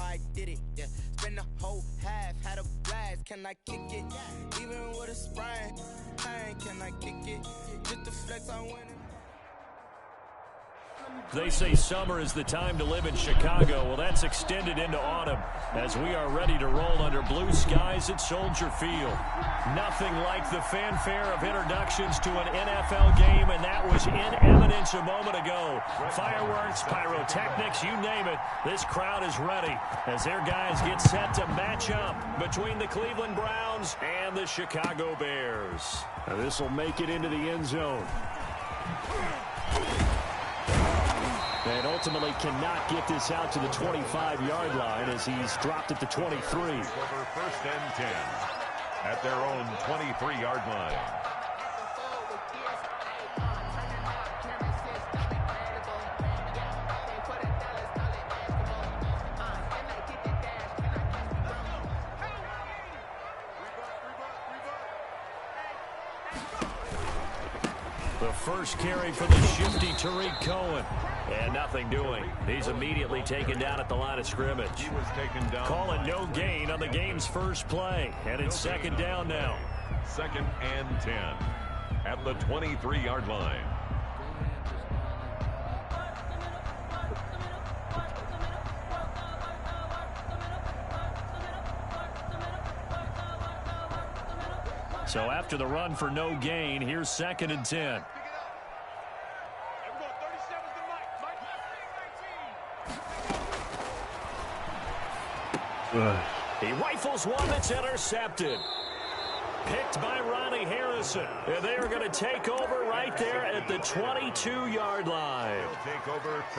I did it, yeah. Spend the whole half, had a blast. Can I kick it? Even with a sprain, can I kick it? Just the flex I win. They say summer is the time to live in Chicago. Well, that's extended into autumn as we are ready to roll under blue skies at Soldier Field. Nothing like the fanfare of introductions to an NFL game, and that was in evidence a moment ago. Fireworks, pyrotechnics, you name it. This crowd is ready as their guys get set to match up between the Cleveland Browns and the Chicago Bears. Now, this will make it into the end zone. And ultimately cannot get this out to the 25-yard line as he's dropped at the 23. Over first and 10 at their own 23-yard line. The first carry for the shifty Tariq Cohen. And nothing doing. He's immediately taken down at the line of scrimmage. He was taken down. Calling no gain on the game's first play. And it's second down now. Second and 10 at the 23-yard line. So after the run for no gain, here's second and 10. He rifles one that's intercepted. Picked by Ronnie Harrison. And they are going to take over right there at the 22-yard line.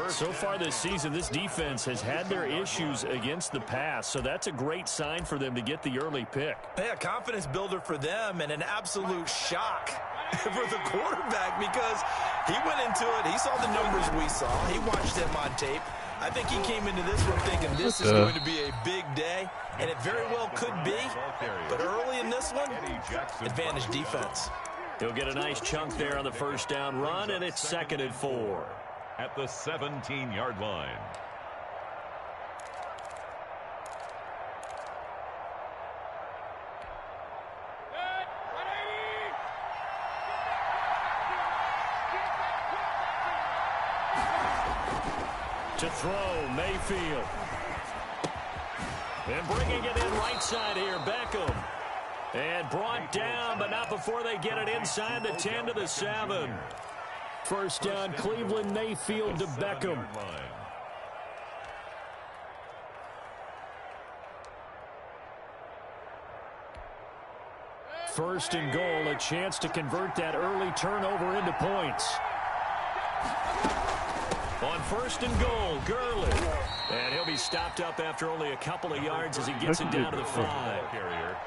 So far this season, this defense has had their issues against the pass, so that's a great sign for them to get the early pick. Yeah, confidence builder for them and an absolute shock for the quarterback because he went into it. He saw the numbers we saw. He watched them on tape. I think he came into this one thinking this is going to be a big day, and it very well could be. But early in this one, advantage defense. He'll get a nice chunk there on the first down run, and it's second and 4. At the 17-yard line. To throw, Mayfield. And bringing it in right side here, Beckham. And brought down, but not before they get it inside the 10 to the 7. First down, Cleveland, Mayfield to Beckham. First and goal, a chance to convert that early turnover into points. On first and goal, Gurley. And he'll be stopped up after only a couple of yards as he gets it down to the 5.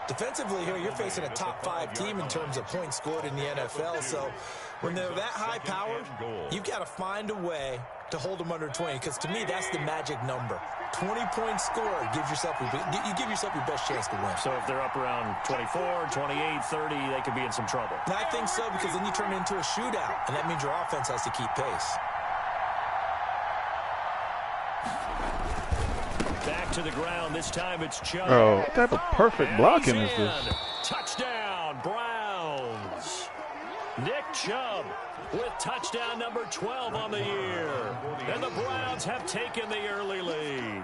Defensively here, you're facing a top 5 team in terms of points scored in the NFL. So when they're that high powered, you've got to find a way to hold them under 20. Because to me, that's the magic number. 20 points scored gives yourself you give yourself your best chance to win. So if they're up around 24, 28, 30, they could be in some trouble. And I think so, because then you turn it into a shootout, and that means your offense has to keep pace. Back to the ground. This time it's Chubb. Oh, what type of perfect blocking is this? Touchdown, Browns. Nick Chubb with touchdown number 12 on the year. And the Browns have taken the early lead.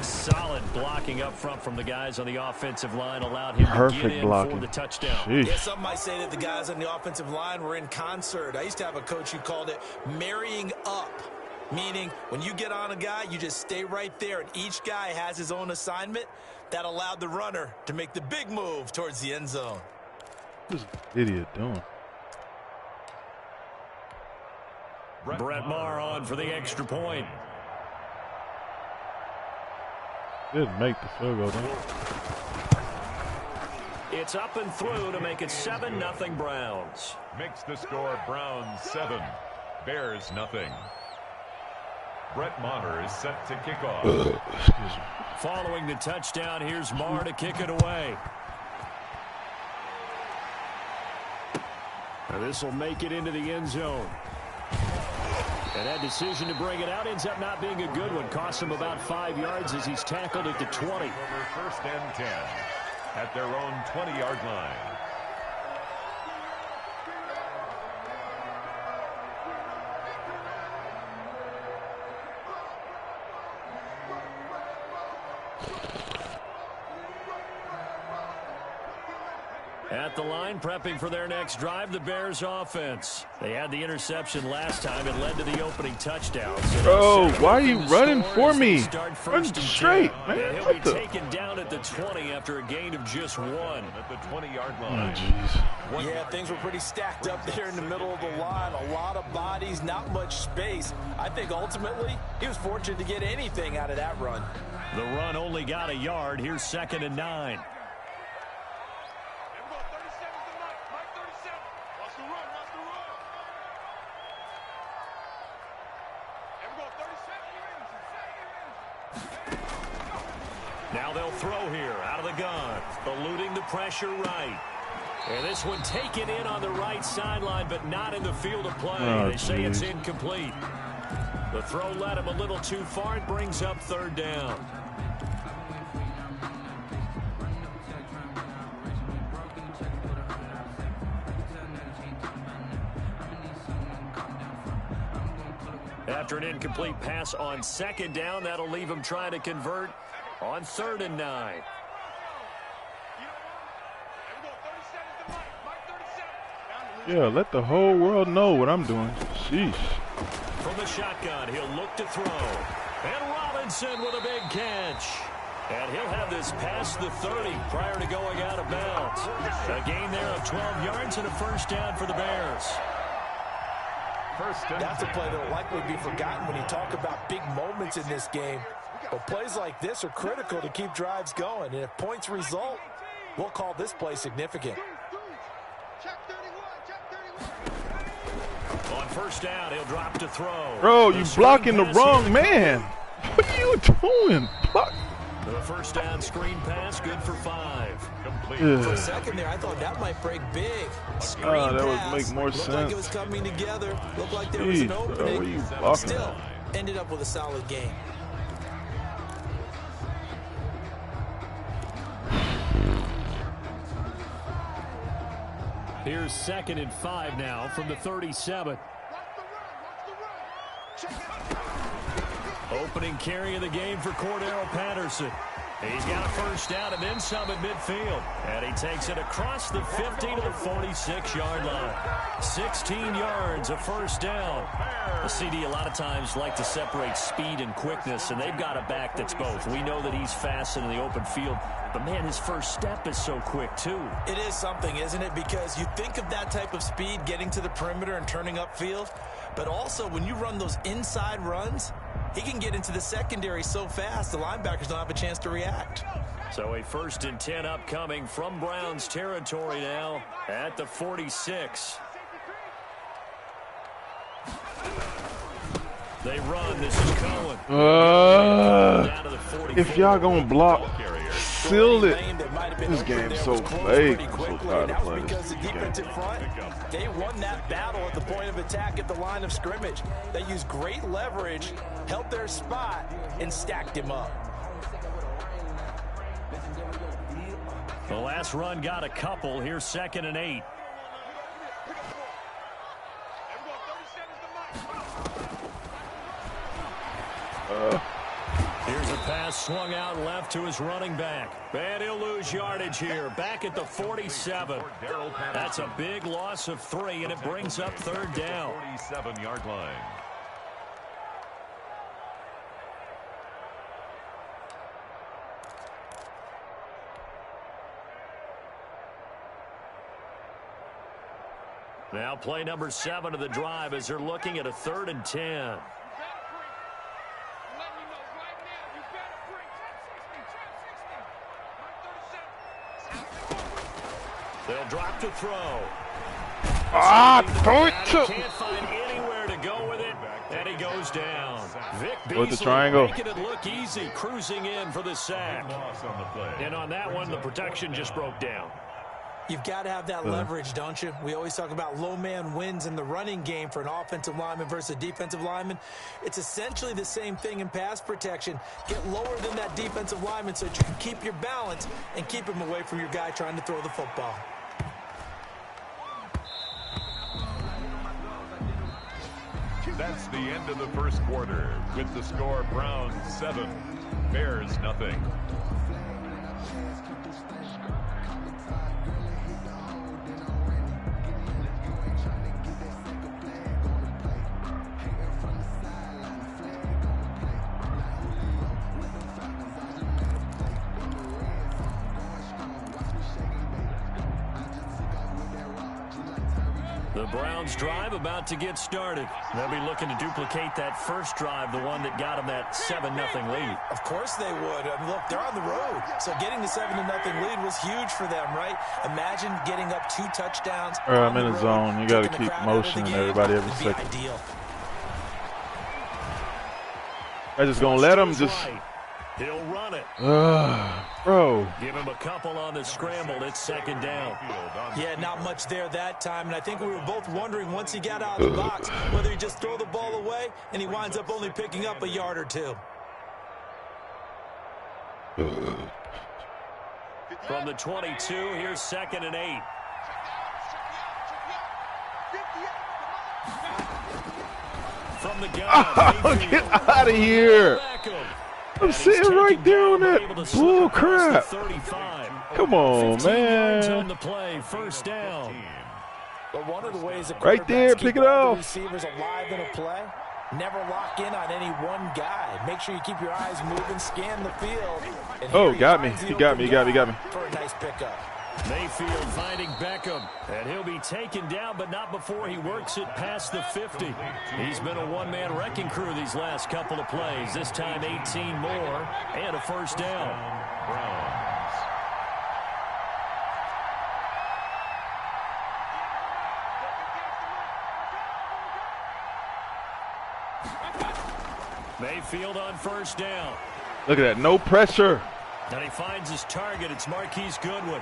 Solid blocking up front from the guys on the offensive line allowed him to get in for the touchdown. Yeah, some might say that the guys on the offensive line were in concert. I used to have a coach who called it marrying up. Meaning, when you get on a guy, you just stay right there, and each guy has his own assignment. That allowed the runner to make the big move towards the end zone. What's this idiot doing? Brett Maher on for the extra point. Didn't make the field goal, didn't it? It's up and through to make it 7-0 Browns. Makes the score Browns 7, Bears nothing. Brett Maher is set to kick off. Following the touchdown, here's Maher to kick it away. This will make it into the end zone. And that decision to bring it out ends up not being a good one. Costs him about 5 yards as he's tackled at the 20. First and 10 at their own 20-yard line. At the line, prepping for their next drive, the Bears offense. They had the interception last time. It led to the opening touchdown. Bro, why are you running for me? Run straight, man. And he'll be taken down at the 20 after a gain of just 1. At the 20-yard line. Oh, jeez. Yeah, things were pretty stacked up there in the middle of the line. A lot of bodies, not much space. I think ultimately he was fortunate to get anything out of that run. The run only got a yard. Here's 2nd and 9. Now they'll throw here out of the gun, eluding the pressure right. And this one taken in on the right sideline, but not in the field of play. They say it's incomplete. The throw led him a little too far. It brings up 3rd down. After an incomplete pass on 2nd down, that'll leave him trying to convert on 3rd and 9. Yeah, let the whole world know what I'm doing. Sheesh. From the shotgun, he'll look to throw. And Robinson with a big catch. And he'll have this past the 30 prior to going out of bounds. A gain there of 12 yards and a 1st down for the Bears. That's a play that will likely be forgotten when you talk about big moments in this game. But plays like this are critical to keep drives going. And if points result, we'll call this play significant. On 1st down, he'll drop to throw. Bro, you blocking the wrong man. What are you doing? Block. The 1st down screen pass, good for 5. Yeah. For a second there, I thought that might break big. Screen that would pass, make more looked sense. like it was coming together. Looked like there was an Jeez, opening. bro, what are you blocking? Still, ended up with a solid game. Here's 2nd and 5 now from the 37. Opening carry of the game for Cordero Patterson. He's got a 1st down and then some at midfield. And he takes it across the 50 to the 46-yard line. 16 yards, a 1st down. The CD a lot of times like to separate speed and quickness, and they've got a back that's both. We know that he's fast in the open field, but, man, his first step is so quick, too. It is something, isn't it? Because you think of that type of speed getting to the perimeter and turning upfield, but also when you run those inside runs, he can get into the secondary so fast the linebackers don't have a chance to react. So a 1st and 10 upcoming from Browns territory now at the 46. They run. This is Cohen. If y'all gonna block, seal it. This game's so fake. I'm so tired of playing because the this defensive game. front, they won that battle at the point of attack at the line of scrimmage. They used great leverage, held their spot, and stacked him up. The last run got a couple. Here's 2nd and 8. Here's a pass swung out left to his running back. And he'll lose yardage here. Back at the 47. That's a big loss of 3, and it brings up 3rd down. 47-yard line. Now play number 7 of the drive as they're looking at a 3rd and 10. They'll drop to throw. Throw it to. Can't find anywhere to go with it, and he goes down. Vic With the Beasley triangle. making it look easy, cruising in for the sack. And on that one, the protection just broke down. You've got to have that leverage, don't you? We always talk about low man wins in the running game for an offensive lineman versus a defensive lineman. It's essentially the same thing in pass protection. Get lower than that defensive lineman so that you can keep your balance and keep him away from your guy trying to throw the football. That's the end of the first quarter with the score Browns 7, Bears nothing. The Browns drive about to get started. They'll be looking to duplicate that first drive, the one that got them that 7-0 lead. Of course they would. I mean, look, they're on the road. So getting the 7-0 lead was huge for them, right? Imagine getting up 2 touchdowns. I'm in the zone. You got to keep motioning everybody every second. I just going to let him just... He'll run it. Bro. Give him a couple on the scramble. It's second down. Yeah, not much there that time. And I think we were both wondering once he got out of the box whether he just throw the ball away and he winds up only picking up a yard or 2. From the 22, here's 2nd and 8. From the gun. Get out of here. I'm sitting right there on that bull crap. Come on, man. On the play, first down. But one of the ways that right there, pick it off. Receivers alive in a play. Never lock in on any one guy. Make sure you keep your eyes moving, scan the field. Oh, got me. He got me. For a nice pickup. Mayfield finding Beckham, and he'll be taken down, but not before he works it past the 50. He's been a one-man wrecking crew these last couple of plays. This time 18 more and a first down. Browns. Mayfield on first down. Look at that, no pressure. And he finds his target. It's Marquise Goodwin.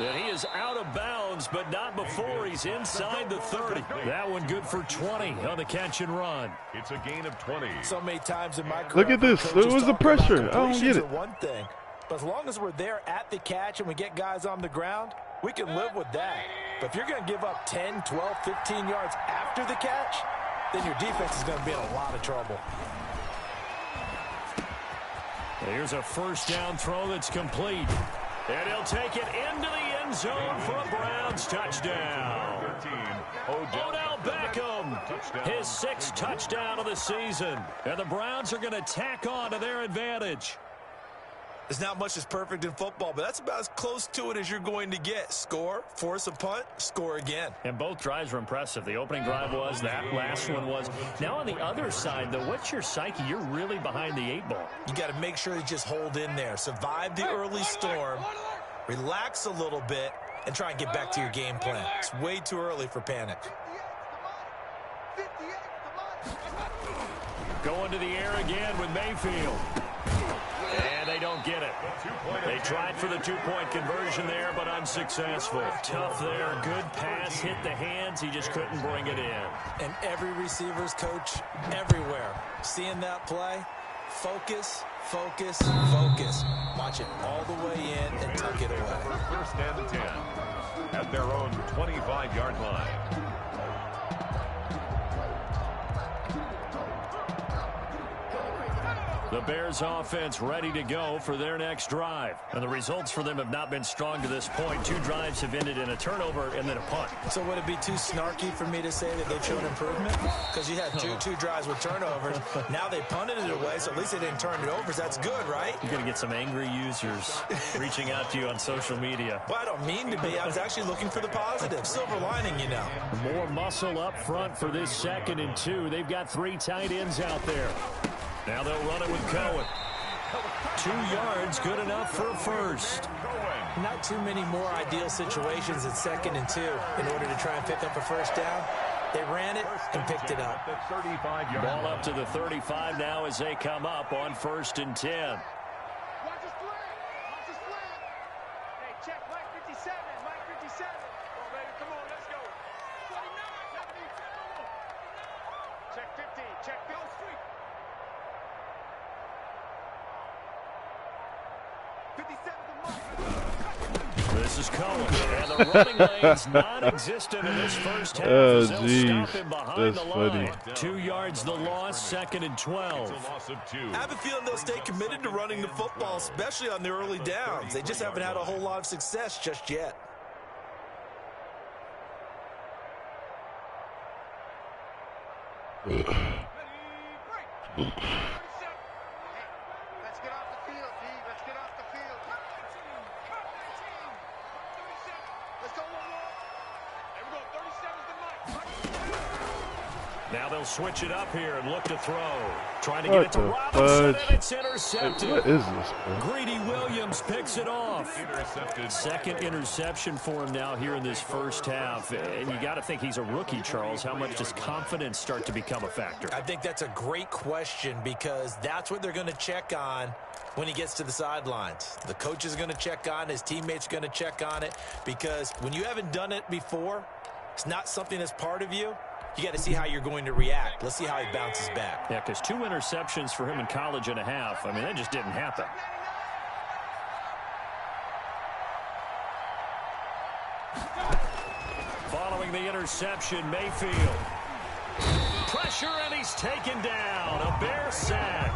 And he is out of bounds, but not before he's inside the 30. That one good for 20 on the catch and run. It's a gain of 20. So many times in my career, look at this. It was the pressure. I don't get it. One thing, but as long as we're there at the catch and we get guys on the ground, we can live with that. But if you're going to give up 10, 12, 15 yards after the catch, then your defense is going to be in a lot of trouble. Here's a first down throw that's complete. And he'll take it into the end zone for a Browns touchdown. 13, Odell Beckham, his 6th touchdown of the season. And the Browns are going to tack on to their advantage. There's not much that's perfect in football, but that's about as close to it as you're going to get. Score, force a punt, score again. And both drives were impressive. The opening drive was, that last one was. Now on the other side, though, what's your psyche? You're really behind the 8 ball. You got to make sure you just hold in there. Survive the early storm, relax a little bit, and try and get back to your game plan. It's way too early for panic. Going to the air again with Mayfield. And they don't get it. They tried for the 2-point conversion there, but unsuccessful. Tough there. Good pass. Hit the hands. He just couldn't bring it in. And every receiver's coach everywhere, seeing that play, focus, focus, focus. Watch it all the way in and tuck it away. First and 10 at their own 25-yard line. The Bears offense ready to go for their next drive. And the results for them have not been strong to this point. 2 drives have ended in a turnover and then a punt. So would it be too snarky for me to say that they've shown improvement? Because you had two drives with turnovers. Now they punted it away, so at least they didn't turn it over. So that's good, right? You're going to get some angry users reaching out to you on social media. Well, I don't mean to be. I was actually looking for the positive. Silver lining, you know. More muscle up front for this 2nd and 2. They've got 3 tight ends out there. Now they'll run it with Cohen. 2 yards, good enough for a first. Not too many more ideal situations at 2nd and 2 in order to try and pick up a first down. They ran it and picked it up. Ball up to the 35 now as they come up on 1st and 10. Come on, let's go. 29, 70. Check 50. Check go street. 57 the mark. This is Cohen, and the running lane's non-existent in this first half. Oh, They'll stop him behind the line. 2 yards the loss, 2nd and 12. It's a loss of 2. I have a feeling they'll stay committed to running the football, especially on the early downs. They just haven't had a whole lot of success just yet. Let's get off the field, D. Let's get off the field. Let's go, There we go. 37's the mark. Now they'll switch it up here and look to throw. Trying to get it to Robinson, and it's intercepted. What is this, bro? Greedy Williams picks it off. Intercepted. Second interception for him now here in this first half. And you got to think he's a rookie, Charles. How much does confidence start to become a factor? I think that's a great question because that's what they're going to check on when he gets to the sidelines. The coach is going to check on it. His teammates are going to check on it because when you haven't done it before, it's not something that's part of you. You got to see how you're going to react. Let's see how he bounces back. Yeah, because 2 interceptions for him in college and a half. I mean, that just didn't happen. Following the interception, Mayfield. Pressure, and he's taken down. A Bear sack.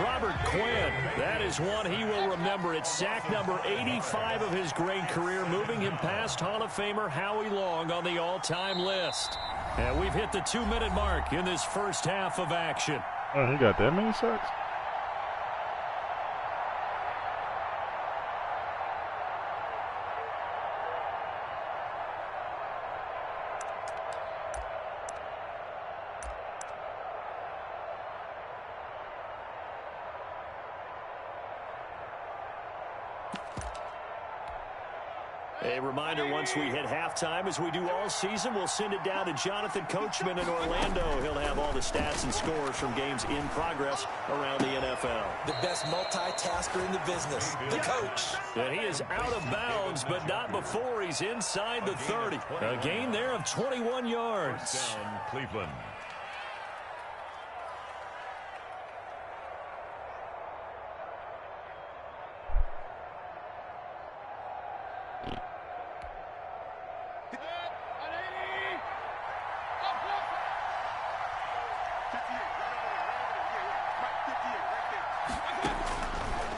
Robert Quinn, that is one he will remember. It's sack number 85 of his great career, moving him past Hall of Famer Howie Long on the all-time list. And we've hit the 2-minute mark in this first half of action. Oh, he got that many sacks? A reminder, once we hit halftime, as we do all season, we'll send it down to Jonathan Coachman in Orlando. He'll have all the stats and scores from games in progress around the NFL. The best multitasker in the business, the coach. And he is out of bounds, but not before he's inside the 30. A gain there of 21 yards. First down, Cleveland.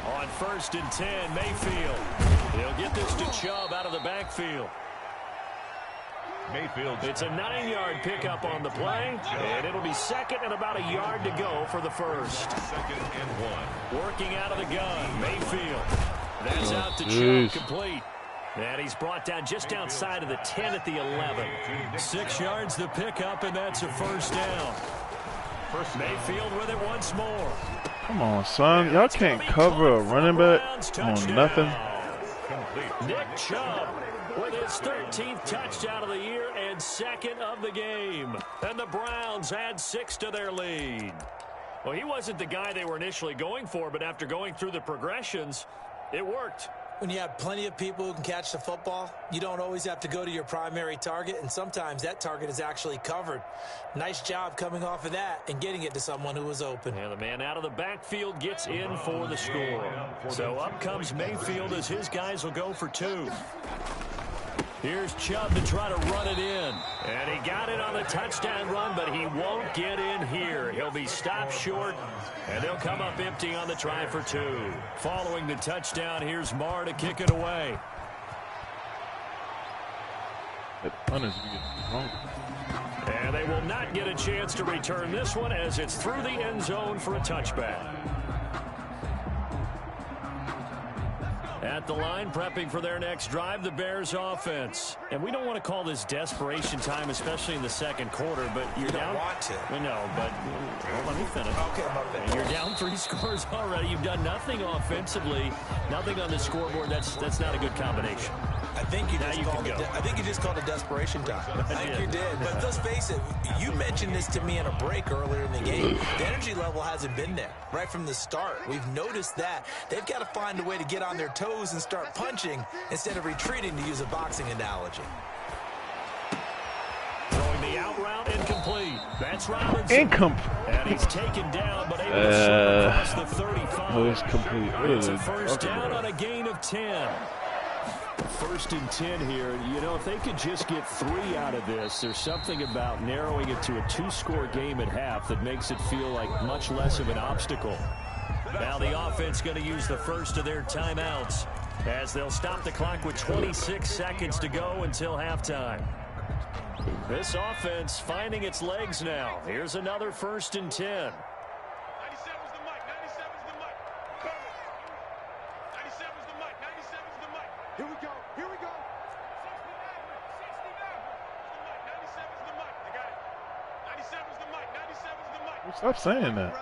On 1st and 10, Mayfield. He'll get this to Chubb out of the backfield. Mayfield. It's a 9-yard pickup on the play, and it'll be 2nd and about a yard to go for the first. 2nd and 1. Working out of the gun, Mayfield. That's out to Chubb, complete. And he's brought down just outside of the 10 at the 11. 6 yards the pickup, and that's a first down. Mayfield with it once more. Come on, son. Y'all can't cover a running back on nothing. Nick Chubb with his 13th touchdown of the year and 2nd of the game. And the Browns add 6 to their lead. Well, he wasn't the guy they were initially going for, but after going through the progressions, it worked. When you have plenty of people who can catch the football, you don't always have to go to your primary target, and sometimes that target is actually covered. Nice job coming off of that and getting it to someone who was open. And the man out of the backfield gets in for the score. So up comes Mayfield as his guys will go for 2. Here's Chubb to try to run it in. And he got it on the touchdown run, but he won't get in here. He'll be stopped short, and they'll come up empty on the try for 2. Following the touchdown, here's Marr to kick it away. And they will not get a chance to return this one as it's through the end zone for a touchback. At the line, prepping for their next drive, the Bears offense. And we don't want to call this desperation time, especially in the second quarter, but you're down. Want to. We know, but let me finish. Okay, my bad. You're down 3 scores already. You've done nothing offensively, nothing on the scoreboard. That's not a good combination. I I think you just called a desperation time. I think you did. But let's face it, you mentioned this to me in a break earlier in the game. The energy level hasn't been there right from the start. We've noticed that. They've got to find a way to get on their toes and start punching instead of retreating, to use a boxing analogy. Throwing the out route, incomplete. That's Robinson. Incomplete. And he's taken down, but able to slip across the 35. Oh, it's complete. It's a first down on a gain of 10. 1st and 10 here. You know, if they could just get 3 out of this, there's something about narrowing it to a 2-score game at half that makes it feel like much less of an obstacle. Now the offense going to use the first of their timeouts as they'll stop the clock with 26 seconds to go until halftime. This offense finding its legs now. Here's another 1st and 10. 97's the mic. 97's the mic. 97's the mic. 97's the mic. Here we go. Here we go. 97's the mic. I got it. 97's the mic. 97's the mic. Stop saying that.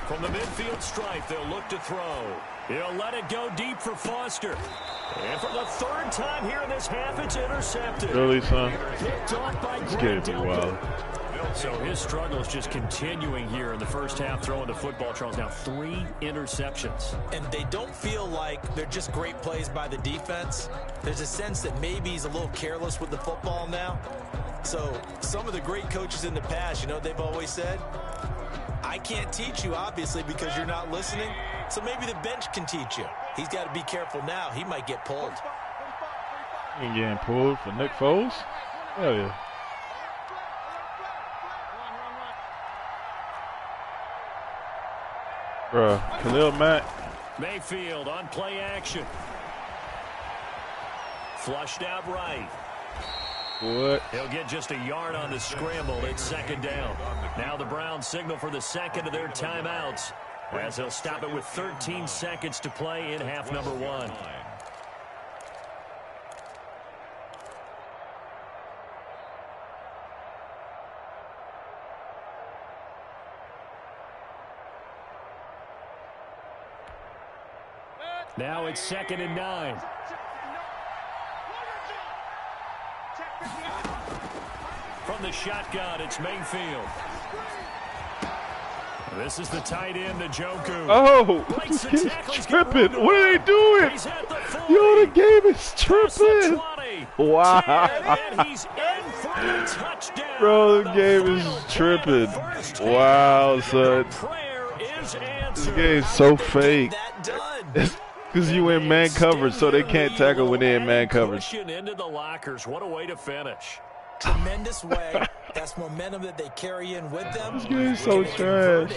From the midfield stripe, they'll look to throw. He'll let it go deep for Foster. And for the 3rd time here in this half, it's intercepted. Really, son? Picked off by It's getting too wild. So his struggle is just continuing here in the first half, throwing the football. Charles, now 3 interceptions. And they don't feel like they're just great plays by the defense. There's a sense that maybe he's a little careless with the football now. So some of the great coaches in the past, you know, they've always said, I can't teach you, obviously, because you're not listening. So maybe the bench can teach you. He's got to be careful now. He might get pulled. He ain't getting pulled for Nick Foles? Hell yeah. Bruh, Khalil Mack. Mayfield on play action. Flushed out right. What? He'll get just a yard on the scramble. It's 2nd down. Now the Browns signal for the 2nd of their timeouts as they'll stop it with 13 seconds to play in half number 1. Now it's 2nd and 9. From the shotgun, it's Mayfield. This is the tight end, Njoku. Oh, this kid's tripping. What are they doing? Yo, the game is tripping. Wow. Bro, the game is tripping. Wow, son. This game's so fake. Because you in man coverage, so they can't tackle when they're in man coverage. Into the lockers. What a way to finish. Tremendous way. That's momentum that they carry in with them. This game's so trash.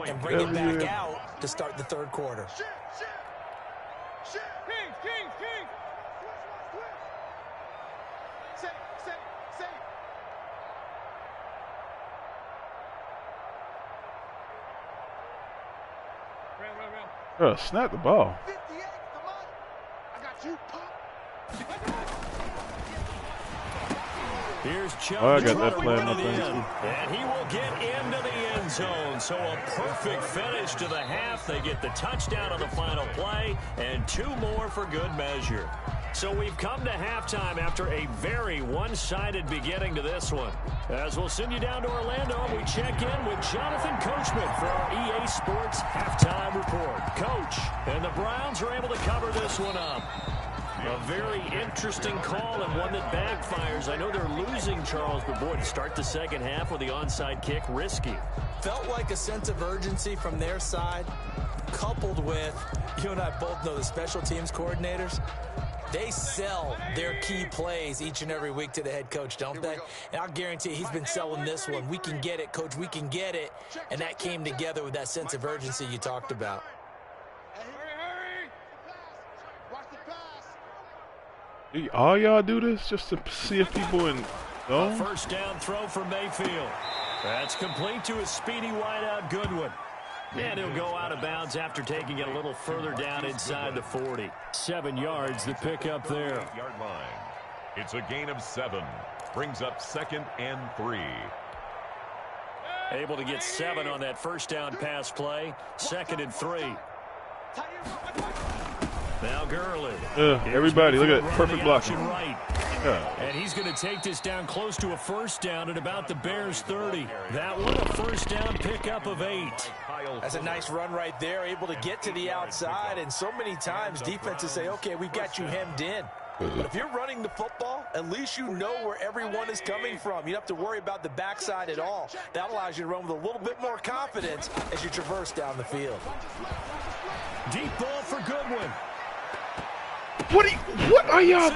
And bring it back out to start the 3rd quarter. Bro, snap the ball. Here's Chubb. Oh, I got that play in my thing too. And he will get into the end zone. So a perfect finish to the half. They get the touchdown on the final play and 2 more for good measure. So we've come to halftime after a very one-sided beginning to this one. As we'll send you down to Orlando, we check in with Jonathan Coachman for our EA Sports Halftime Report. Coach, and the Browns are able to cover this one up. A very interesting call and one that backfires. I know they're losing, Charles, but boy, to start the 2nd half with the onside kick, risky. Felt like a sense of urgency from their side, coupled with, you and I both know the special teams coordinators. They sell their key plays each and every week to the head coach, don't they? And I'll guarantee he's been selling this one. We can get it, Coach. We can get it. And that came together with that sense of urgency you talked about. All y'all do this just to see if people in zone? First down throw for Mayfield. That's complete to a speedy wideout Goodwin. And he'll go out of bounds after taking it a little further down inside the 40. 7 yards the pick up there. 8-yard line. It's a gain of 7. Brings up 2nd and 3. Able to get 7 on that first down pass play. 2nd and 3. Now Gurley. Everybody, look at that. Perfect blocking. Right. And he's going to take this down close to a first down at about the Bears' 30. That one, a first down pickup of 8. That's a nice run right there, able to get to the outside. And so many times defenses say, okay, we've got you hemmed in. But if you're running the football, at least you know where everyone is coming from. You don't have to worry about the backside at all. That allows you to run with a little bit more confidence as you traverse down the field. Deep ball for Goodwin. What are y'all?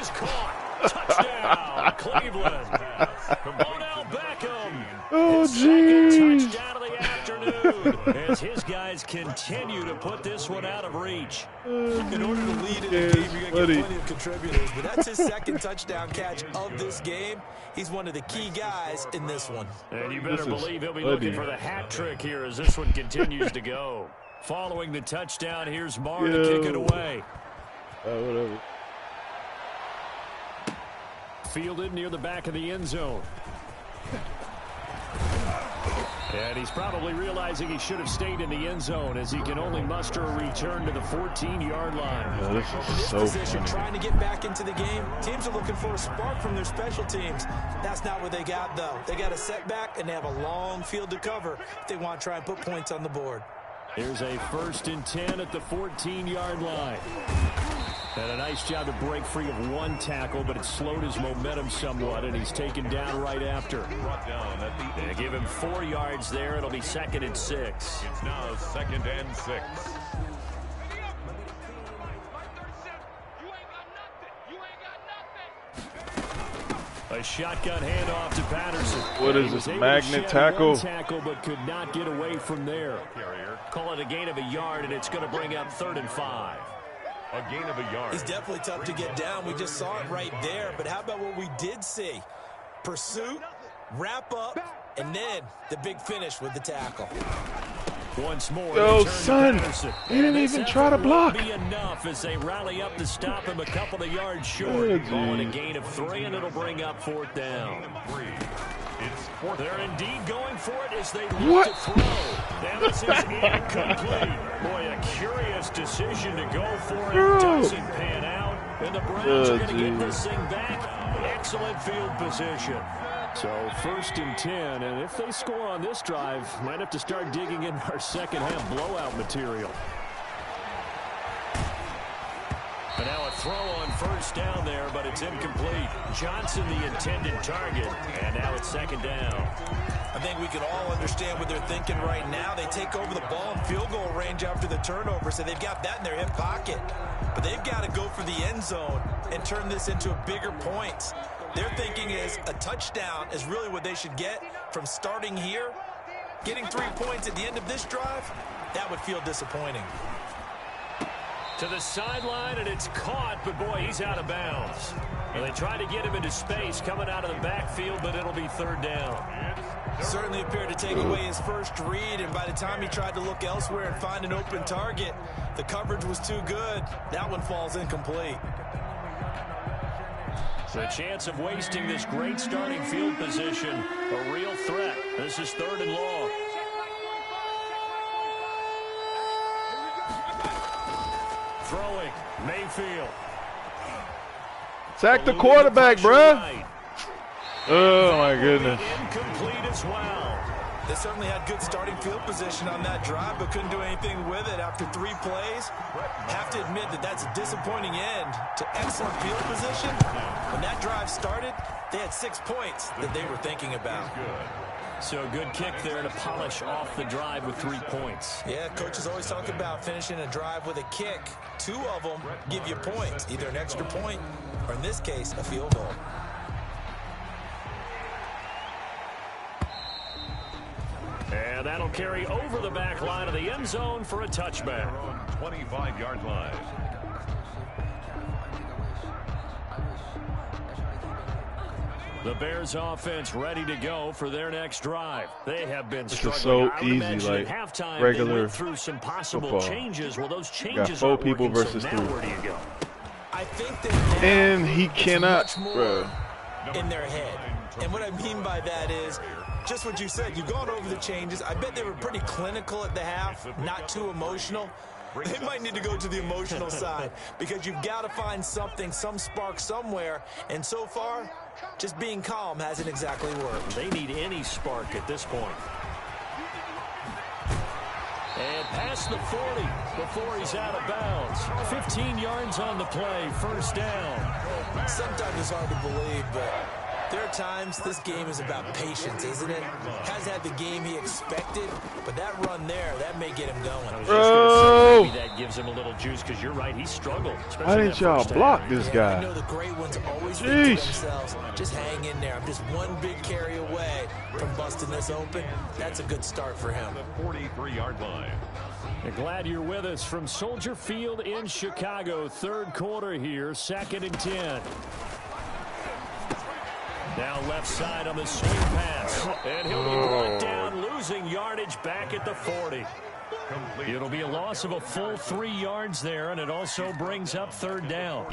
Touchdown, Cleveland. Odell Beckham. Oh, Second touchdown of the afternoon as his guys continue to put this one out of reach. In order to lead in the game, you're going to get plenty of contributors, but that's his second touchdown catch of this game. He's one of the key guys in this one. And you better believe he'll be looking for the hat trick here as this one continues to go. Following the touchdown, here's Marr to kick it away. Whatever. Fielded near the back of the end zone. And he's probably realizing he should have stayed in the end zone as he can only muster a return to the 14-yard line. Oh, this is so funny. Trying to get back into the game. Teams are looking for a spark from their special teams. That's not what they got, though. They got a setback, and they have a long field to cover if they want to try and put points on the board. Here's a 1st and 10 at the 14-yard line. And a nice job to break free of one tackle, but it slowed his momentum somewhat, and he's taken down right after. They give him 4 yards there. It'll be 2nd and 6. It's now 2nd and 6. A shotgun handoff to Patterson. What is this, magnet tackle? Tackle, but could not get away from there. Call it a gain of a yard, and it's going to bring up 3rd and 5. A gain of a yard. He's definitely tough to get down. We just saw it right there. But how about what we did see? Pursuit, wrap up, and then the big finish with the tackle. Once more. Yo, son, he didn't even try to block. Be enough as they rally up to stop him a couple of yards short. Ball in a gain of 3, and it'll bring up 4th down. They're indeed going for it as they look to throw. And this is incomplete. Boy, a curious decision to go for it. Doesn't pan out. And the Browns are going to get this thing back. Excellent field position. So 1st and 10, and if they score on this drive, might have to start digging in our second-half blowout material. And now a throw on 1st down there, but it's incomplete. Johnson the intended target, and now it's 2nd down. I think we can all understand what they're thinking right now. They take over the ball in field goal range after the turnover, so they've got that in their hip pocket. But they've got to go for the end zone and turn this into a bigger point. Their thinking is a touchdown is really what they should get from starting here. Getting 3 points at the end of this drive, that would feel disappointing. To the sideline, and it's caught, but boy, he's out of bounds. Well, they tried to get him into space coming out of the backfield, but it'll be 3rd down. Certainly appeared to take away his first read, and by the time he tried to look elsewhere and find an open target, the coverage was too good. That one falls incomplete. The chance of wasting this great starting field position, a real threat. This is 3rd and long. Throwing, Mayfield. Sack the quarterback, bruh. Oh, my goodness. Incomplete as well. They certainly had good starting field position on that drive, but couldn't do anything with it after 3 plays. Have to admit that that's a disappointing end to excellent field position. When that drive started, they had 6 points that they were thinking about. So a good kick there to polish off the drive with 3 points. Yeah, coaches always talk about finishing a drive with a kick. 2 of them give you points, either an extra point or, in this case, a field goal. And that'll carry over the back line of the end zone for a touchback. 25-yard line. The Bears offense ready to go for their next drive. They have been struggling. So I would easy, imagine like at halftime regular they went through some possible football. changes. Well, those changes Got 4 are people working, versus so 3. now where do you go? I think that And he cannot, bro. In their head. And what I mean by that is just what you said. You've gone over the changes. I bet they were pretty clinical at the half, not too emotional. they might need to go to the emotional side because you've got to find something, some spark somewhere. And so far, just being calm hasn't exactly worked. They need any spark at this point. And past the 40 before he's out of bounds. 15 yards on the play, first down. Sometimes it's hard to believe, but there are times this game is about patience, isn't it? Hasn't had the game he expected, but that run there, that may get him going. Bro! Maybe that gives him a little juice because you're right, he struggled. Why didn't y'all block this guy? I know the great ones always think to themselves, just hang in there. I'm just one big carry away from busting this open. That's a good start for him. The 43-yard line. We're glad you're with us from Soldier Field in Chicago. Third quarter here, 2nd and 10. Now left side on the swing pass. And he'll be brought down, losing yardage back at the 40. It'll be a loss of a full 3 yards there, and it also brings up third down.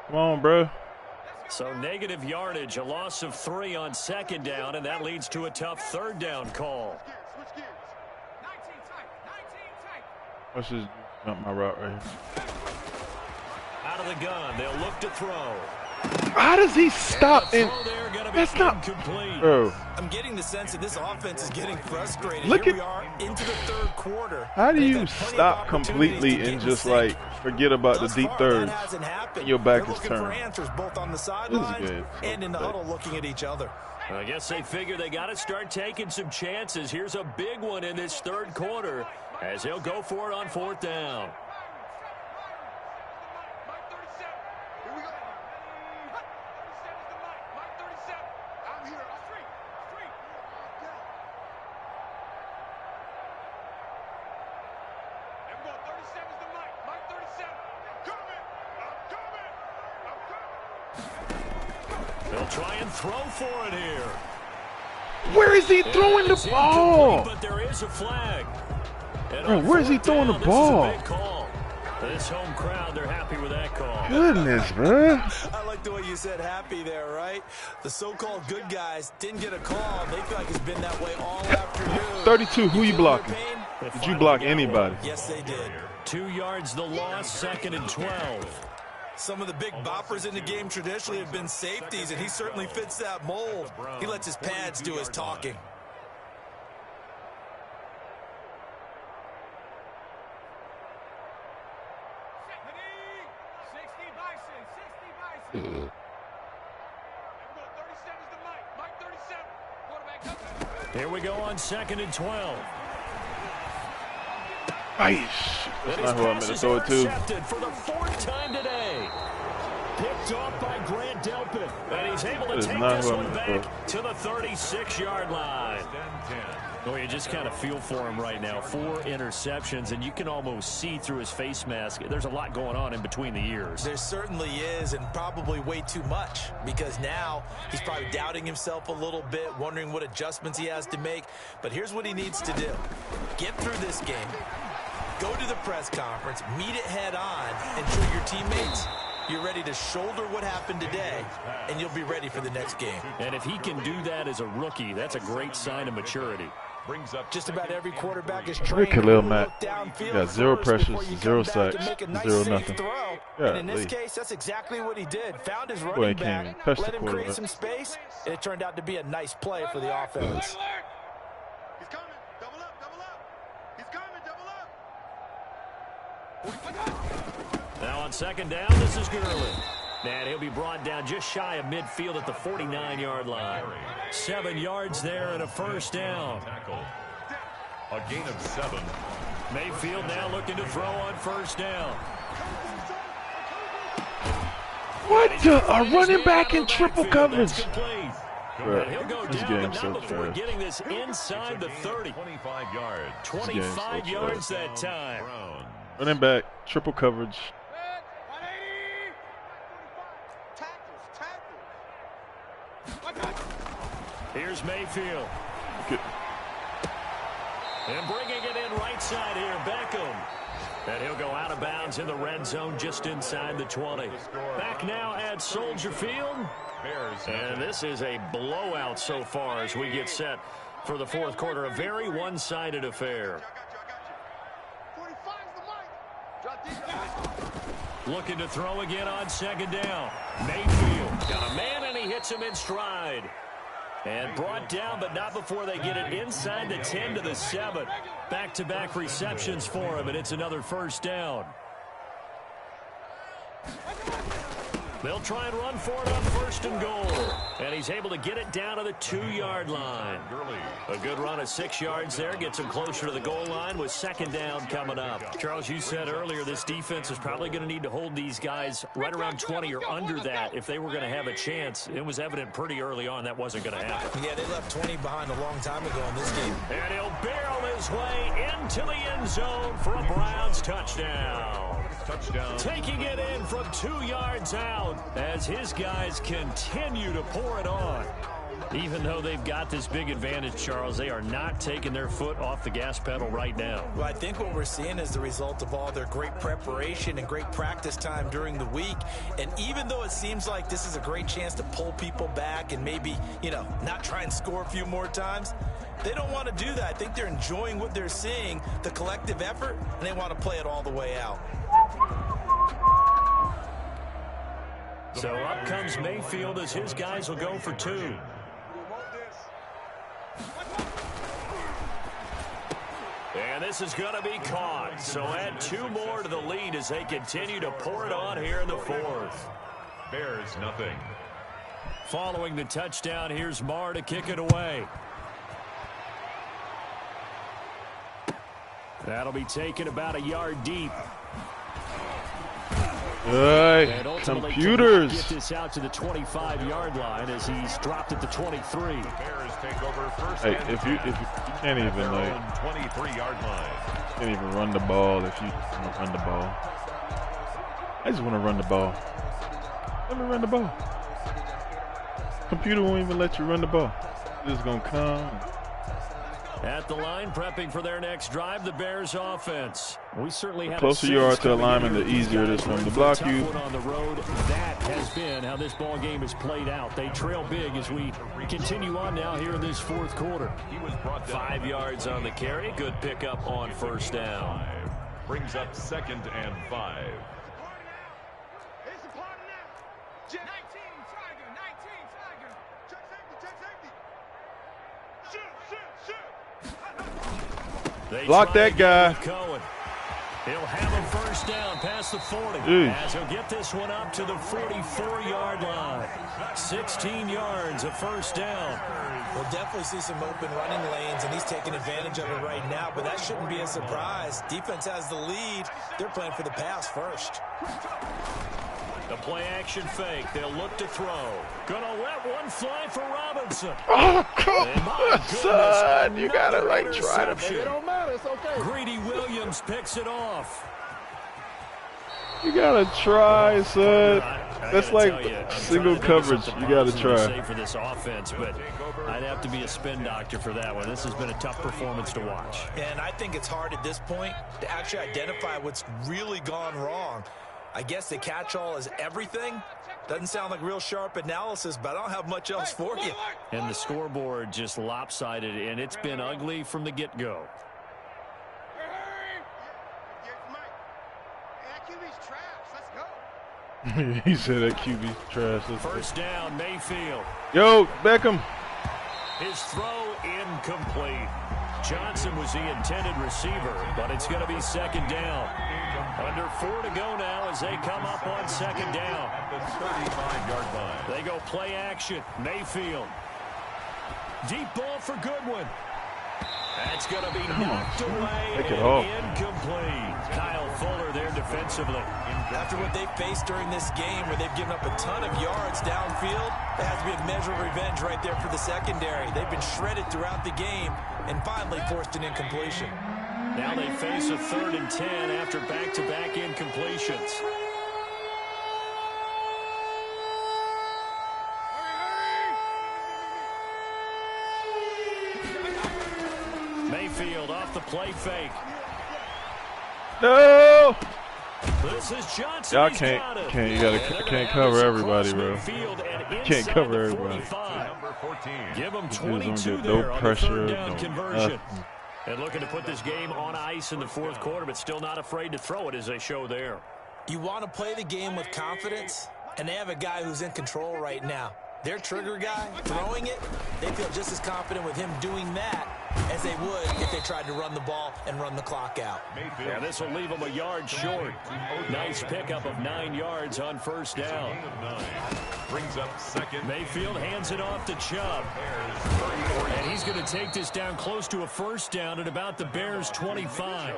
Come on, bro. So negative yardage, a loss of 3 on 2nd down, and that leads to a tough third down call. Let's just jump my route right here. Out of the gun, they'll look to throw. How does he stop? And that's not complete. Bro. I'm getting the sense that this offense is getting frustrated. Look Here at, we are into the third quarter. How do you stop completely and just like forget about the deep thirds and your back is turned? For answers both on the sidelines and in the huddle looking at each other. I guess they figure they got to start taking some chances. Here's a big one in this third quarter as he'll go for it on 4th down. They'll try and throw for it here. Where is he throwing the ball? But there is a flag. Bro, where is he throwing the ball? This is a big call. This home crowd, they're happy with that call. Goodness, bro. I like the way you said happy there, right? The so-called good guys didn't get a call. They feel like it's been that way all afternoon. 32, who you blocking? Did you block anybody? Yes, they did. 2 yards the loss, 2nd and 12. Some of the big boppers in the game traditionally have been safeties, and he certainly fits that mold. He lets his pads do his talking. Here we go on 2nd and 12. That's not who I meant to throw it to. For the 4th time today. Picked off by Grant Delpit. And he's able to take this one back to the 36-yard line. Oh, you just kind of feel for him right now. 4 interceptions, and you can almost see through his face mask. There's a lot going on in between the ears. There certainly is, and probably way too much, because now he's probably doubting himself a little bit, wondering what adjustments he has to make. But here's what he needs to do. Get through this game, go to the press conference, meet it head on, and show your teammates you're ready to shoulder what happened today, and you'll be ready for the next game. And if he can do that as a rookie, that's a great sign of maturity. Brings up just about every quarterback is trained. Khalil Mack. Got 0 pressures, 0 sacks, 0 nothing. And in this case, that's exactly what he did. Found his running back, let him create some space, and it turned out to be a nice play for the offense. He's coming. Double up, double up. He's coming, double up. Now on 2nd down, this is Gurley. And he'll be brought down just shy of midfield at the 49-yard line. 7 yards there and a 1st down. a gain of 7. Mayfield now looking to throw on 1st down. What the? A running back in triple coverage. Bro, he'll go this down, game's so before trash. getting this inside the 30. 25 yards. 25 yards that time. Running back, triple coverage. Here's Mayfield. Good. And bringing it in right side here, Beckham. And he'll go out of bounds in the red zone just inside the 20. Back now at Soldier Field. And this is a blowout so far as we get set for the fourth quarter. A very one-sided affair. Looking to throw again on second down. Mayfield got a man, and he hits him in stride. And brought down, but not before they get it inside the 10 to the 7. Back-to-back receptions for him, and it's another first down. They'll try and run for it on first and goal. And he's able to get it down to the 2-yard line. A good run of 6 yards there. Gets him closer to the goal line with second down coming up. Charles, you said earlier this defense is probably going to need to hold these guys right around 20 or under that if they were going to have a chance. It was evident pretty early on that wasn't going to happen. Yeah, they left 20 behind a long time ago in this game. And he'll barrel his way into the end zone for a Browns touchdown. Taking it in from 2 yards out as his guys continue to pour it on. Even though they've got this big advantage, Charles, they are not taking their foot off the gas pedal right now. Well, I think what we're seeing is the result of all their great preparation and great practice time during the week. And even though it seems like this is a great chance to pull people back and maybe, not try and score a few more times, they don't want to do that. I think they're enjoying what they're seeing, the collective effort, and they want to play it all the way out. So up comes Mayfield as his guys will go for 2. And this is going to be caught. So add 2 more to the lead as they continue to pour it on here in the fourth. Bears nothing. Following the touchdown, here's Marr to kick it away. That'll be taken about a yard deep. Hey, computers. Get this out to the 25-yard line as he's dropped at the 23. Bears take over first. Hey, if you can't even 23-yard line. Can't even run the ball if you want to run the ball. I just want to run the ball. Let me run the ball. Computer won't even let you run the ball. It's just gonna come. At the line, prepping for their next drive, the Bears offense. We certainly have the closer you are to the lineman, the easier it is for them to block you. On the road, that has been how this ball game has played out. They trail big as we continue on now here in this fourth quarter. 5 yards on the carry. Good pickup on first down. Brings up 2nd and 5. Block that guy. He'll have a first down past the 40. As he'll get this one up to the 44-yard line. 16 yards, a first down. We'll definitely see some open running lanes, and he's taking advantage of it right now, but that shouldn't be a surprise. Defense has the lead. They're playing for the pass first. The play action fake. They'll look to throw. Gonna let one fly for Robinson. Oh, come on, son. You gotta try to. It don't matter. It's okay. Greedy Williams picks it off. You gotta try, son. That's like single coverage. You gotta try. For this offense, but I'd have to be a spin doctor for that one. This has been a tough performance to watch. And I think it's hard at this point to actually identify what's really gone wrong. I guess the catch-all is everything. Doesn't sound like real sharp analysis, but I don't have much else for you. And the scoreboard just lopsided, and it's been ugly from the get-go. He said that QB's trash. First down, Mayfield. Yo, Beckham. His throw incomplete. Johnson was the intended receiver, but it's going to be second down. Under 4 to go now as they come up on second down. At the 35-yard line. They go play action. Mayfield. Deep ball for Goodwin. That's going to be knocked away and incomplete. Kyle Fuller there defensively. After what they faced during this game where they've given up a ton of yards downfield, there has to be a measure of revenge right there for the secondary. They've been shredded throughout the game and finally forced an incompletion. Now they face a 3rd and 10 after back-to-back incompletions. Mayfield off the play fake. No! This is Johnson. Y'all can't cover everybody, bro. Can't cover everybody. Give them 22 there on the third down conversion. And looking to put this game on ice in the fourth quarter, but still not afraid to throw it as they show there. You want to play the game with confidence, and they have a guy who's in control right now. Their trigger guy, throwing it, they feel just as confident with him doing that as they would if they tried to run the ball and run the clock out. Yeah, this will leave them a yard short. Nice pickup of 9 yards on first down. Brings up second. Mayfield hands it off to Chubb. And he's going to take this down close to a first down at about the Bears' 25.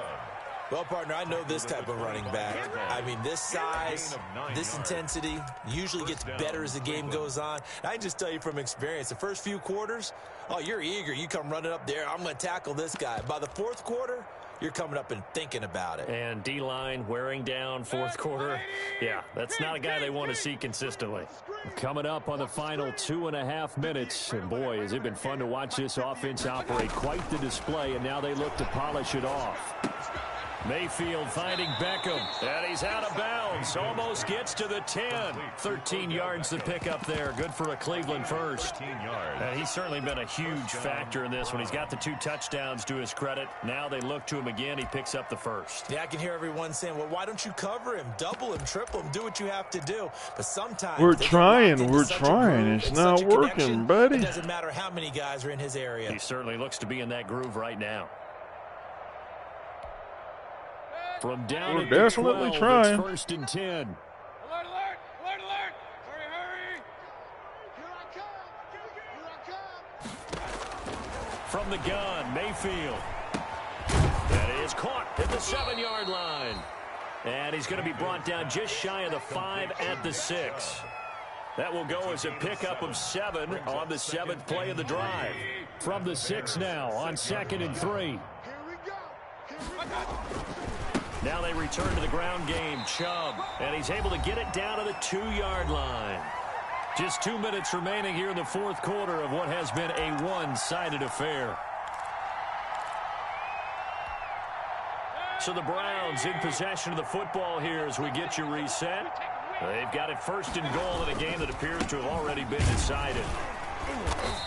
Well, partner, I know this type of running back. I mean, this size, this intensity usually gets better as the game goes on. And I can just tell you from experience, the first few quarters, oh, you're eager. You come running up there, I'm going to tackle this guy. By the fourth quarter, you're coming up and thinking about it. And D-line wearing down fourth quarter. Yeah, that's not a guy they want to see consistently. Coming up on the final 2.5 minutes. And boy, has it been fun to watch this offense operate. Quite the display, and now they look to polish it off. Mayfield finding Beckham, and he's out of bounds. Almost gets to the 10. 13 yards to pick up there. Good for a Cleveland first. And he's certainly been a huge factor in this one. He's got the 2 touchdowns to his credit. Now they look to him again. He picks up the first. Yeah, I can hear everyone saying, well, why don't you cover him? Double him, triple him, do what you have to do. But sometimes we're trying. It's not working, buddy. It doesn't matter how many guys are in his area. He certainly looks to be in that groove right now. From down we're definitely 12, trying. It's first and 10. Alert, alert, alert, alert. Hurry, hurry. Here I come. From the gun, Mayfield. That is caught at the 7-yard line. And he's going to be brought down just shy of the 5 at the 6. That will go as a pickup of 7 on the 7th play of the drive. From the 6 now on 2nd and 3. Here we go. Now they return to the ground game. Chubb, and he's able to get it down to the 2-yard line. Just 2 minutes remaining here in the fourth quarter of what has been a one-sided affair. So the Browns in possession of the football here as we get you reset. They've got it first and goal in a game that appears to have already been decided.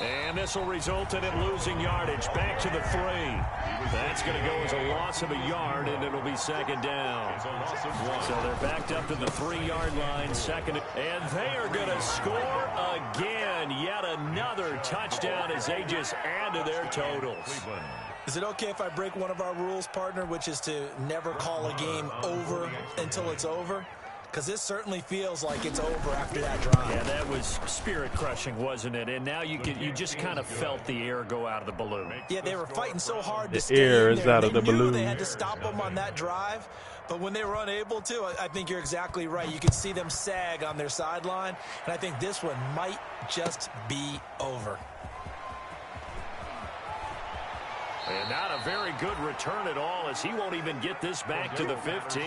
And this will result in him losing yardage. Back to the 3. That's going to go as a loss of a yard, and it'll be 2nd down. So they're backed up to the 3-yard line. Second, and they are going to score again. Yet another touchdown as they just add to their totals. Is it okay if I break one of our rules, partner, which is to never call a game over until it's over? Because this certainly feels like it's over after that drive. Yeah, that was spirit-crushing, wasn't it? And now you just kind of felt the air go out of the balloon. Yeah, they were fighting so hard to stay the air in is there. out of the balloon. They had to stop them on that drive. But when they were unable to, I think you're exactly right. You could see them sag on their sideline. And I think this one might just be over. And not a very good return at all as he won't even get this back to the 15.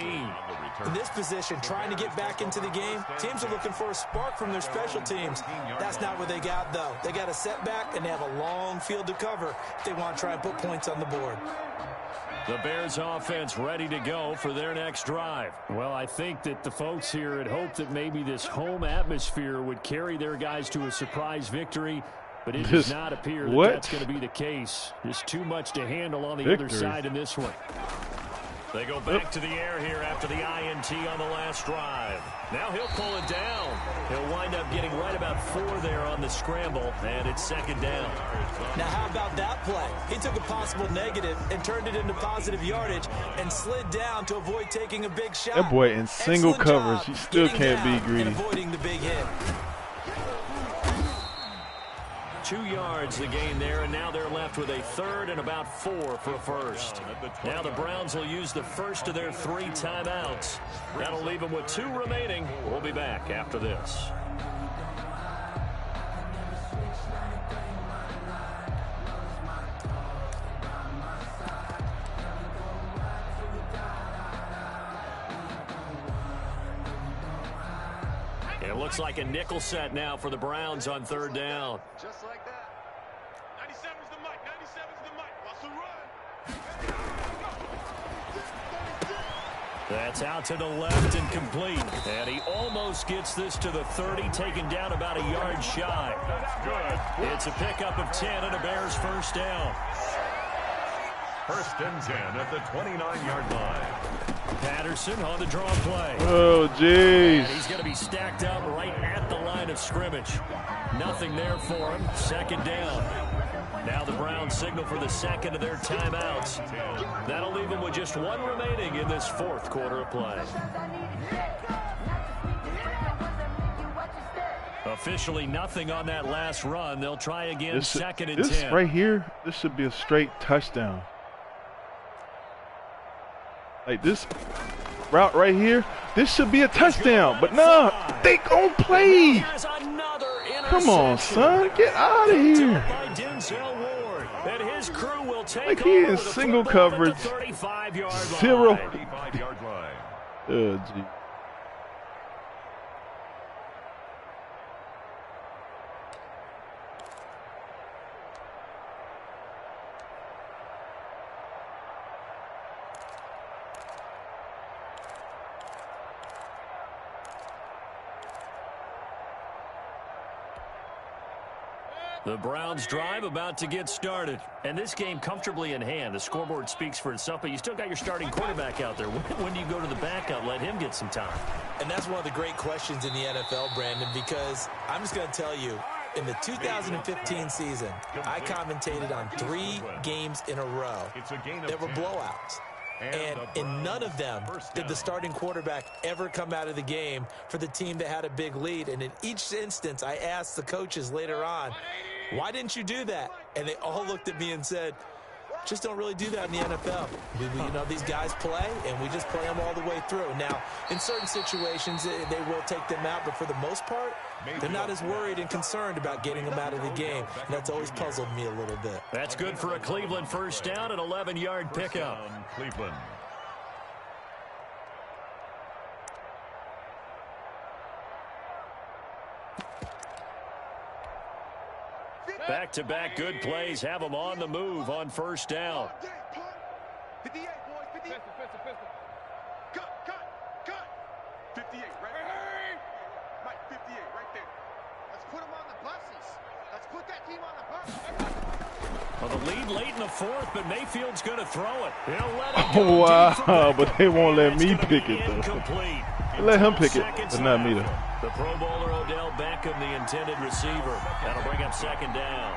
In this position, trying to get back into the game, teams are looking for a spark from their special teams. That's not what they got, though. They got a setback, and they have a long field to cover if they want to try and put points on the board. The Bears offense ready to go for their next drive. Well, I think that the folks here had hoped that maybe this home atmosphere would carry their guys to a surprise victory. But it does not appear that that's going to be the case. Just too much to handle on the other side in this one. They go back to the air here after the INT on the last drive. Now he'll pull it down. He'll wind up getting right about 4 there on the scramble, and it's 2nd down. Now how about that play? He took a possible negative and turned it into positive yardage and slid down to avoid taking a big shot. That boy in single coverage, he still can't be greedy. And avoiding the big hit. 2 yards the gain there, and now they're left with a 3rd and about 4 for a first. Now the Browns will use the first of their 3 timeouts. That'll leave them with 2 remaining. We'll be back after this. It looks like a nickel set now for the Browns on 3rd down. Just like that. 97's the mic. 97's the mic. Muscle run. That's out to the left and complete. And he almost gets this to the 30, taken down about a yard shy. It's a pickup of 10 and a Bears first down. First and 10 at the 29-yard line. Patterson on the draw play. Oh, jeez. And he's going to be stacked up right at the line of scrimmage. Nothing there for him. Second down. Now the Browns signal for the second of their timeouts. That'll leave them with just one remaining in this fourth quarter of play. Officially nothing on that last run. They'll try again second and 10. This right here, this should be a straight touchdown. Like this route right here, this should be a touchdown. But nah, they gon' play. Come on, son. Get out of here. And his crew will take like he in single coverage. 0. Oh, gee. The Browns drive about to get started. And this game comfortably in hand. The scoreboard speaks for itself, but you still got your starting quarterback out there. When do you go to the backup? Let him get some time. And that's one of the great questions in the NFL, Brandon, because I'm just going to tell you, in the 2015 season, I commentated on 3 games in a row that were blowouts. And in none of them did the starting quarterback ever come out of the game for the team that had a big lead. And in each instance, I asked the coaches later on, why didn't you do that? And they all looked at me and said, just don't really do that in the NFL. You know, these guys play, and we just play them all the way through. Now, in certain situations, they will take them out, but for the most part, they're not as worried and concerned about getting them out of the game. And that's always puzzled me a little bit. That's good for a Cleveland first down, an 11-yard pickup. Cleveland. Back-to-back good plays have them on the move on first down. 58, boys, 58. Pistol. Cut. 58, right? Mike, 58, right there. Let's put them on the buses. Let's put that team on the bus. Well, the lead late in the fourth, but Mayfield's going to throw it. He'll let it go. Oh, wow, but they won't let me pick it, though. They let him pick it, but not me, though. The Pro Bowler Odell Beckham, the intended receiver. That'll bring up second down.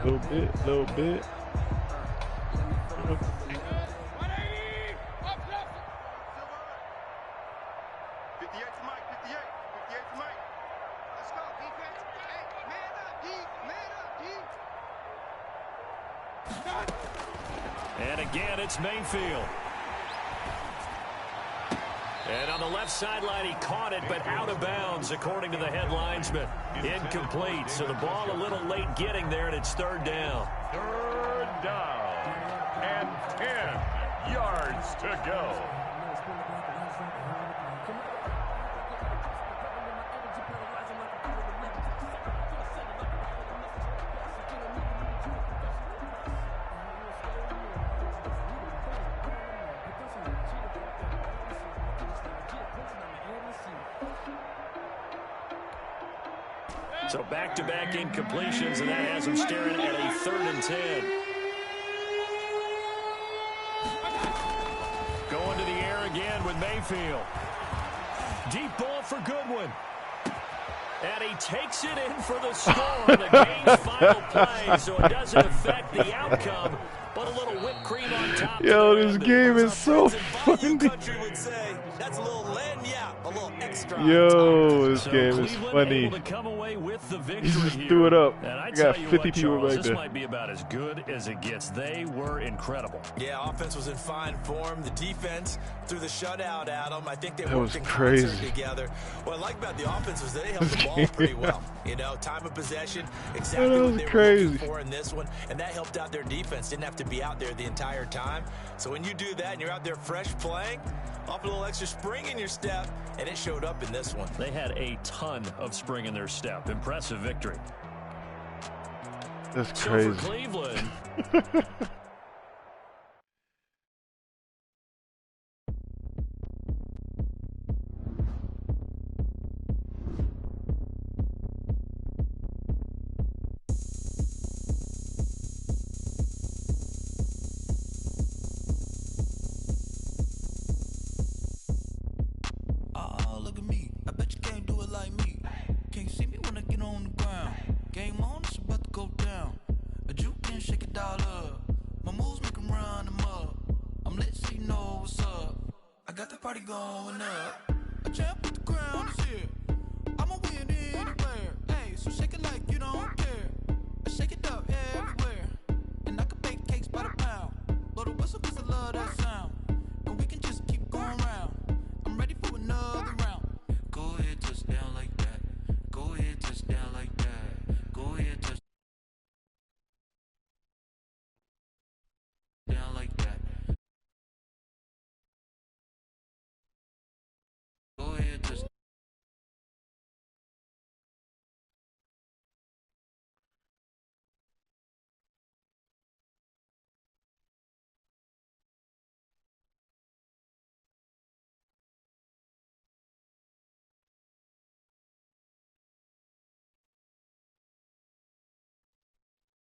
Little bit. 58 for Mike. Let's go, defense. Hey, man up, And again, it's Mayfield. And on the left sideline, he caught it, but out of bounds, according to the head linesman. Incomplete, so the ball a little late getting there, and it's third down. Third down, and 10 yards to go. So back-to-back incompletions, and that has him staring at a 3rd and 10. Going to the air again with Mayfield. Deep ball for Goodwin. And he takes it in for the score in the game's final play, so it doesn't affect the outcome, but a little whipped cream on top. Yo, this game is so funny. That's a little a little extra. Yo, this game is funny. He just threw it up. I got 50 people right there. This might be about as good as it gets. They were incredible. Yeah, offense was in fine form. The defense threw the shutout at them. I think they worked in concert together. What I like about the offense was they held the ball pretty well. You know, time of possession, exactly what they were looking for in this one, and that helped out their defense. Didn't have to be out there the entire time. So when you do that and you're out there fresh playing, off a little extra spring in your step, and it showed up in this one. They had a ton of spring in their step. Impressive victory. That's so crazy. For Cleveland.